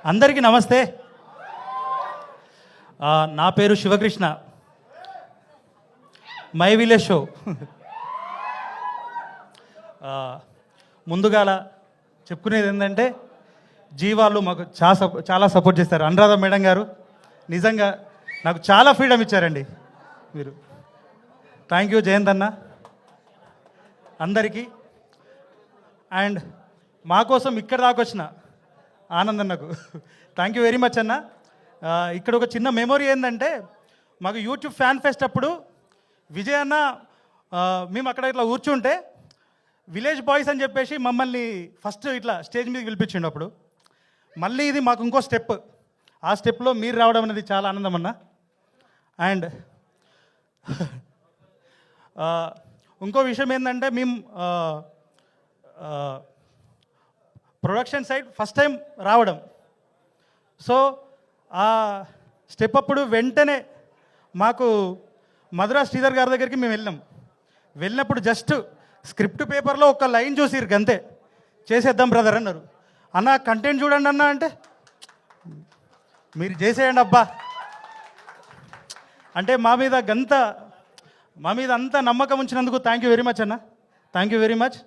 అందరికీ నమస్తే. నా పేరు శివకృష్ణ. My village show. ముందుగాల చెప్పుకునేది ఏంటంటే జీవాళ్ళు మాకు చాలా సపోర్ట్ చేస్తారు. అనురాధ మేడం గారు నిజంగా నాకు చాలా ఫ్రీడమ్ ఇచ్చారండి మీరు. థ్యాంక్ యూ జయంత్ అన్న అందరికీ. అండ్ మా కోసం ఇక్కడ దాకా వచ్చిన ఆనంద్ అన్నకు థ్యాంక్ యూ వెరీ మచ్ అన్న. ఇక్కడ ఒక చిన్న మెమొరీ ఏంటంటే మాకు యూట్యూబ్ ఫ్యాన్ ఫెస్ట్ అప్పుడు విజయ్ అన్న మేము అక్కడ ఇట్లా కూర్చుంటే విలేజ్ బాయ్స్ అని చెప్పేసి మమ్మల్ని ఫస్ట్ ఇట్లా స్టేజ్ మీద పిలిపించిండు. అప్పుడు మళ్ళీ ఇది మాకు ఇంకో స్టెప్, ఆ స్టెప్లో మీరు రావడం అనేది చాలా ఆనందం అన్న. అండ్ ఇంకో విషయం ఏంటంటే మేము ప్రొడక్షన్ సైడ్ ఫస్ట్ టైం రావడం. సో ఆ స్టెప్ అప్పుడు వెంటనే మాకు మధురా శ్రీధర్ గారి దగ్గరికి మేము వెళ్ళినప్పుడు జస్ట్ స్క్రిప్ట్ పేపర్లో ఒక లైన్ చూసిరు అంతే, చేసేద్దాం బ్రదర్ అన్నారు. అన్న కంటెంట్ చూడండి అన్న అంటే మీరు చేసేయండి అబ్బా అంటే మా మీద అంత నమ్మకం ఉంచినందుకు థ్యాంక్ యూ వెరీ మచ్ అన్న. Thank you very much.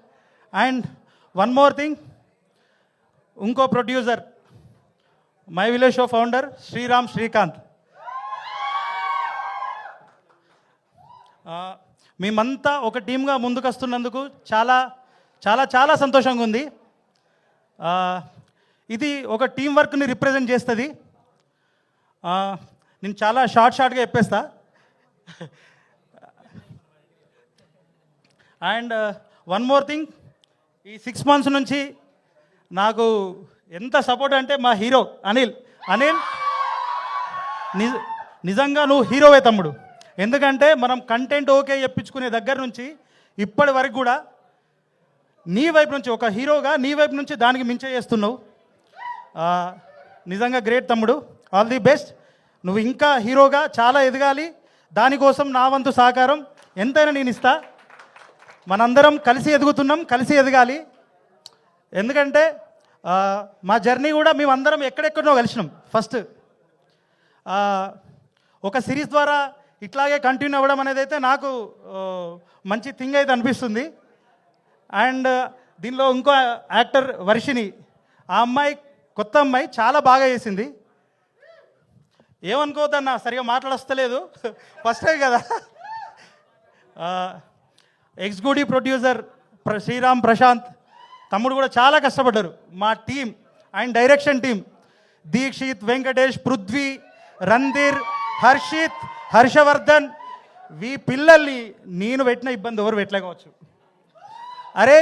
And one more thing, ఇంకో producer my village show founder Srikanth. మేమంతా ఒక టీమ్గా ముందుకు వస్తున్నందుకు చాలా చాలా చాలా సంతోషంగా ఉంది. ఇది ఒక టీం వర్క్ని రిప్రజెంట్ చేస్తుంది. నేను చాలా షార్ట్గా చెప్పేస్తా. అండ్ వన్ మోర్ థింగ్, ఈ 6 months నుంచి నాకు ఎంత సపోర్ట్ అంటే మా హీరో అనిల్ నిజంగా నువ్వు హీరోవే తమ్ముడు. ఎందుకంటే మనం కంటెంట్ ఓకే చెప్పించుకునే దగ్గర నుంచి ఇప్పటి వరకు కూడా నీ వైపు నుంచి ఒక హీరోగా నీ వైపు నుంచి దానికి మించే చేస్తున్నావు. నిజంగా గ్రేట్ తమ్ముడు, ఆల్ ది బెస్ట్. నువ్వు ఇంకా హీరోగా చాలా ఎదగాలి. దానికోసం నా వంతు సహకారం ఎంతైనా నేను ఇస్తా. మనందరం కలిసి ఎదుగుతున్నాం, కలిసి ఎదగాలి. ఎందుకంటే మా జర్నీ కూడా మేమందరం ఎక్కడెక్కడో కలిసినాం. ఫస్ట్ ఒక సిరీస్ ద్వారా ఇట్లాగే కంటిన్యూ అవ్వడం అనేది అయితే నాకు మంచి థింగ్ అయితే అనిపిస్తుంది. అండ్ దీనిలో ఇంకో యాక్టర్ వర్షిని, ఆ అమ్మాయి కొత్త అమ్మాయి చాలా బాగా చేసింది. ఏమనుకోవద్దన్నా, సరిగా మాట్లాడస్తలేదు, ఫస్ట్ టైం కదా. ఎగ్జిక్యూటివ్ ప్రొడ్యూసర్ శ్రీరామ్ ప్రశాంత్ తమ్ముడు కూడా చాలా కష్టపడ్డారు. మా team and direction team Dikshit, Venkatesh, Prithvi, Randhir, Harshith, Harshavardhan, ఈ పిల్లల్ని నేను పెట్టిన ఇబ్బంది ఎవరు పెట్టలేకపోవచ్చు. అరే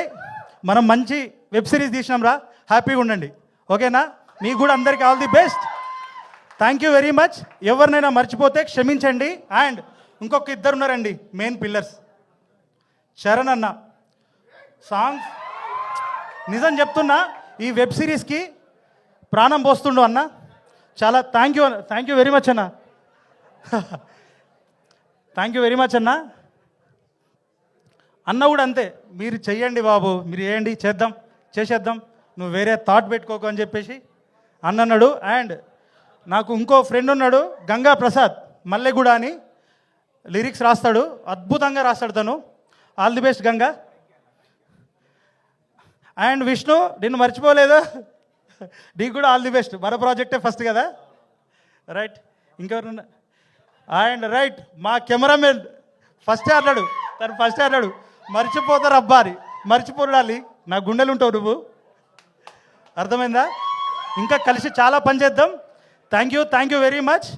మనం మంచి వెబ్ సిరీస్ తీసినాం రా, హ్యాపీగా ఉండండి. ఓకేనా? మీకు కూడా అందరికీ all the best. Thank you very much. ఎవరినైనా మర్చిపోతే క్షమించండి. అండ్ ఇంకొక ఇద్దరు ఉన్నారండి మెయిన్ పిల్లర్స్, శరణ్ అన్న సాంగ్స్ నిజం చెప్తున్నా ఈ వెబ్ సిరీస్కి ప్రాణం పోస్తుండు అన్న. చాలా థ్యాంక్ యూ వెరీ మచ్ అన్న. థ్యాంక్ యూ వెరీ మచ్ అన్న. అన్న కూడా అంతే, మీరు చెయ్యండి బాబు, మీరు చేయండి, చేసేద్దాం, నువ్వు వేరే థాట్ పెట్టుకోకు అని చెప్పేసి అన్న అన్నాడు. అండ్ నాకు ఇంకో ఫ్రెండ్ ఉన్నాడు గంగా ప్రసాద్ మల్లెగూడ అని, లిరిక్స్ రాస్తాడు, అద్భుతంగా రాస్తాడు తను. All the best Ganga. And Vishnu, నిన్ను మర్చిపోలేదు, నీకు కూడా ఆల్ ది బెస్ట్. మన ప్రాజెక్టే ఫస్ట్ కదా, రైట్? ఇంకెవరన్నా? అండ్ రైట్, మా కెమెరామెన్ ఫస్టే అన్నాడు, మర్చిపోతారు అబ్బారి, మర్చిపోడాలి, నా గుండెలు ఉంటావు నువ్వు, అర్థమైందా? ఇంకా కలిసి చాలా పని చేద్దాం. Thank you very much.